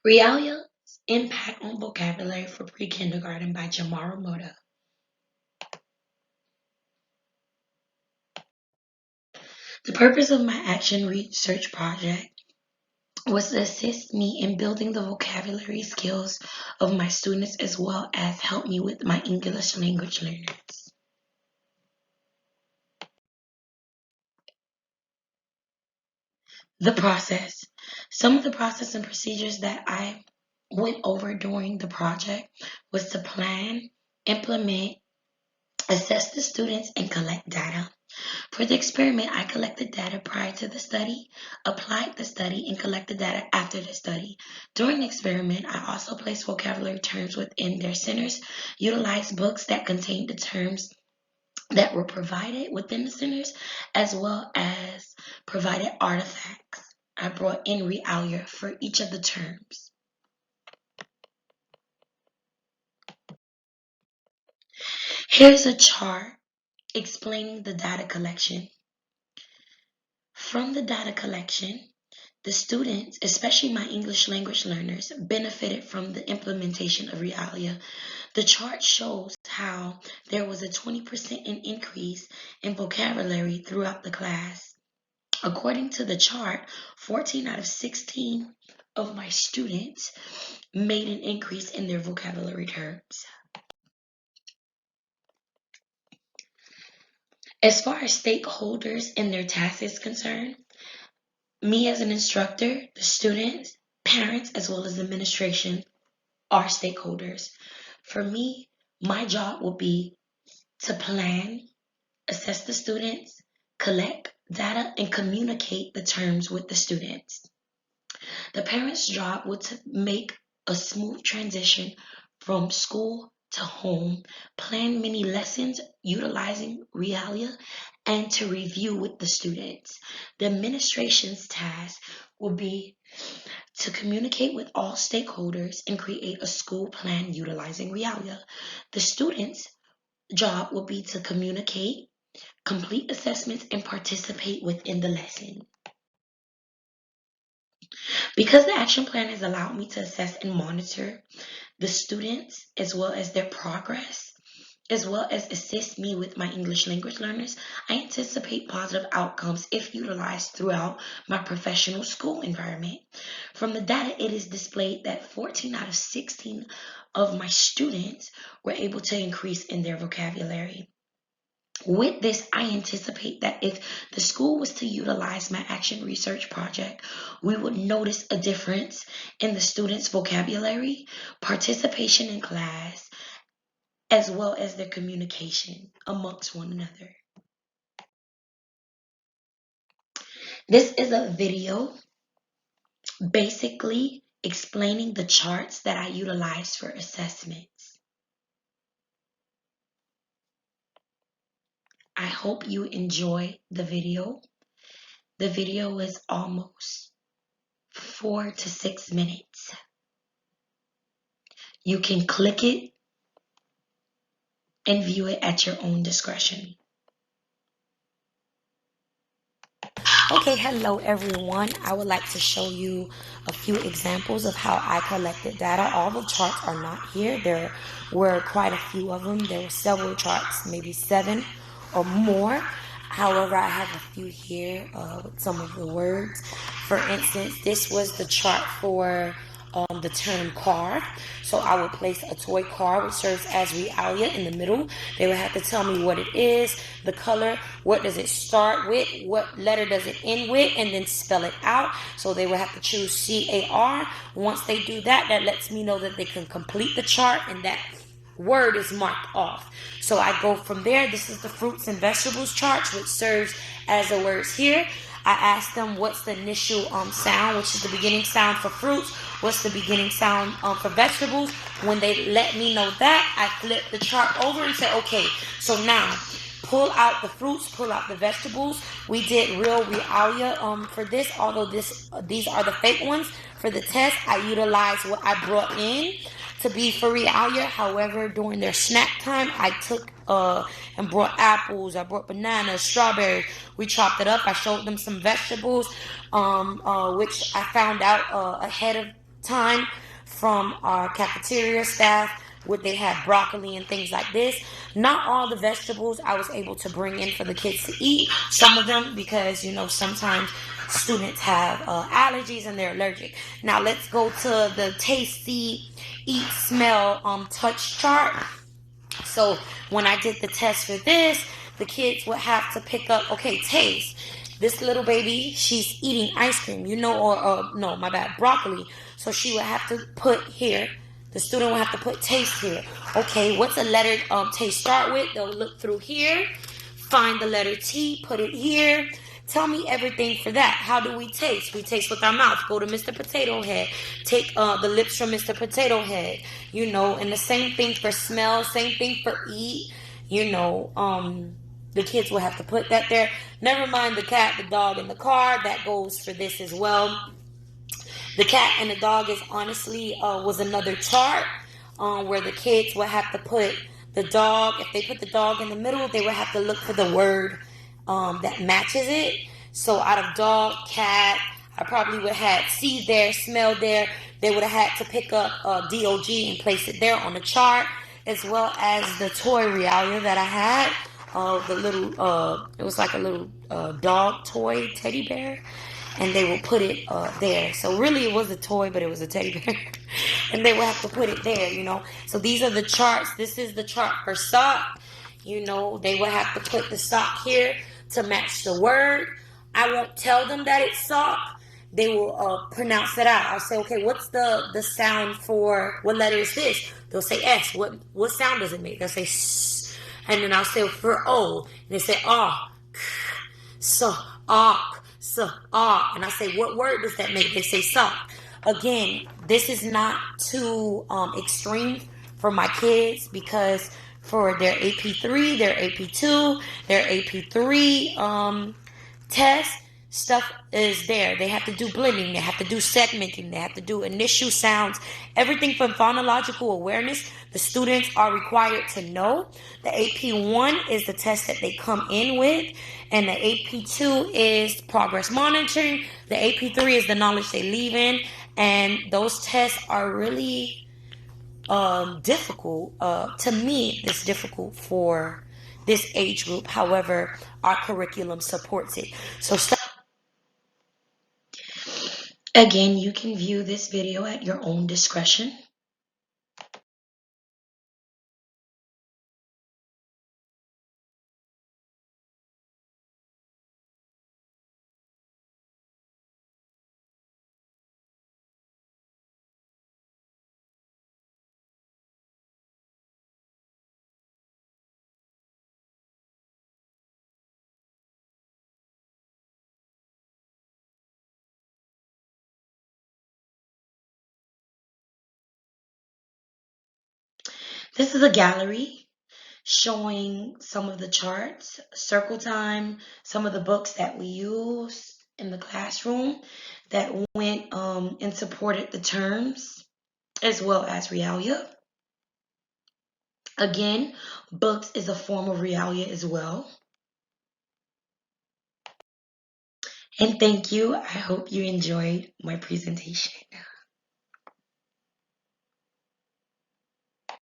Realia's Impact on Vocabulary for Pre-Kindergarten by Jamara Moda. The purpose of my action research project was to assist me in building the vocabulary skills of my students as well as help me with my English language learners. The process. Some of the process and procedures that I went over during the project was to plan, implement, assess the students, and collect data. For the experiment, I collected data prior to the study, applied the study, and collected data after the study. During the experiment, I also placed vocabulary terms within their centers, utilized books that contained the terms that were provided within the centers, as well as provided artifacts. I brought in Realia for each of the terms. Here's a chart explaining the data collection. From the data collection, the students, especially my English language learners, benefited from the implementation of Realia. The chart shows how there was a 20% increase in vocabulary throughout the class. According to the chart, 14 out of 16 of my students made an increase in their vocabulary terms. As far as stakeholders and their tasks is concerned, me as an instructor, the students, parents, as well as administration are stakeholders. For me, my job will be to plan, assess the students, collect data, and communicate the terms with the students. The parents' job was to make a smooth transition from school to home, plan many lessons utilizing Realia, and to review with the students. The administration's task will be to communicate with all stakeholders and create a school plan utilizing Realia. The students' job will be to communicate, complete assessments, and participate within the lesson. Because the action plan has allowed me to assess and monitor the students as well as their progress, as well as assist me with my English language learners, I anticipate positive outcomes if utilized throughout my professional school environment. From the data, it is displayed that 14 out of 16 of my students were able to increase in their vocabulary. With this, I anticipate that if the school was to utilize my action research project, we would notice a difference in the students' vocabulary, participation in class, as well as their communication amongst one another. This is a video basically explaining the charts that I utilize for assessments. I hope you enjoy the video. The video is almost 4 to 6 minutes. You can click it and view it at your own discretion. Okay, hello everyone. I would like to show you a few examples of how I collected data. All the charts are not here. There were quite a few of them. There were several charts, maybe 7 or more. However, I have a few here with some of the words. For instance, this was the chart for the term car. So I would place a toy car, which serves as Realia, in the middle. They would have to tell me what it is, the color, what does it start with, what letter does it end with, and then spell it out. So they would have to choose CAR. Once they do that, that lets me know that they can complete the chart and that word is marked off. So I go from there. This is the fruits and vegetables chart, which serves as the words here. I ask them what's the initial sound, which is the beginning sound for fruits. What's the beginning sound for vegetables? When they let me know that, I flip the chart over and say, okay, so now pull out the fruits, pull out the vegetables. We did real Realia for this, although these are the fake ones. For the test, I utilized what I brought in to be for Realia. However, during their snack time, I took and brought apples. I brought bananas, strawberries. We chopped it up. I showed them some vegetables, which I found out ahead of time from our cafeteria staff, would they have broccoli and things like this. Not all the vegetables I was able to bring in for the kids to eat. Some of them, because sometimes students have allergies and they're allergic. Now let's go to the tasty, eat, smell, touch chart. So when I did the test for this, the kids would have to pick up, okay, taste. This little baby, she's eating ice cream, or no, my bad, broccoli. So she would have to put here. The student would have to put taste here. Okay, what's a letter taste start with? They'll look through here, find the letter T, put it here. Tell me everything for that. How do we taste? We taste with our mouth. Go to Mr. Potato Head. Take the lips from Mr. Potato Head. And the same thing for smell, same thing for eat. The kids will have to put that there. Never mind the cat, the dog, and the car. That goes for this as well. The cat and the dog is honestly was another chart where the kids would have to put the dog. If they put the dog in the middle, they would have to look for the word that matches it. So out of dog, cat, I probably would have see there, smell there. They would have had to pick up DOG and place it there on the chart, as well as the toy Realia that I had. The little, it was like a little dog toy teddy bear, and they will put it there. So really it was a toy, but it was a teddy bear. And they will have to put it there. So these are the charts. This is the chart for sock. They will have to put the sock here to match the word. I won't tell them that it's sock. They will pronounce it out. I'll say, okay, what's the sound for, what letter is this? They'll say S. What sound does it make? They'll say S. And then I'll say for O. And they say ah, so, ah, so, ah. And I say, what word does that make? They say sock. Again, this is not too extreme for my kids, because for their AP3, their AP2, their AP3 test, stuff is there. They have to do blending, they have to do segmenting, they have to do initial sounds, everything from phonological awareness. The students are required to know. The AP1 is the test that they come in with, and the AP2 is progress monitoring. The AP3 is the knowledge they leave in, and those tests are really difficult. To me, it's difficult for this age group. However, our curriculum supports it. So again, you can view this video at your own discretion. This is a gallery showing some of the charts, circle time, some of the books that we use in the classroom that went and supported the terms, as well as Realia. Again, books is a form of Realia as well. And thank you. I hope you enjoyed my presentation.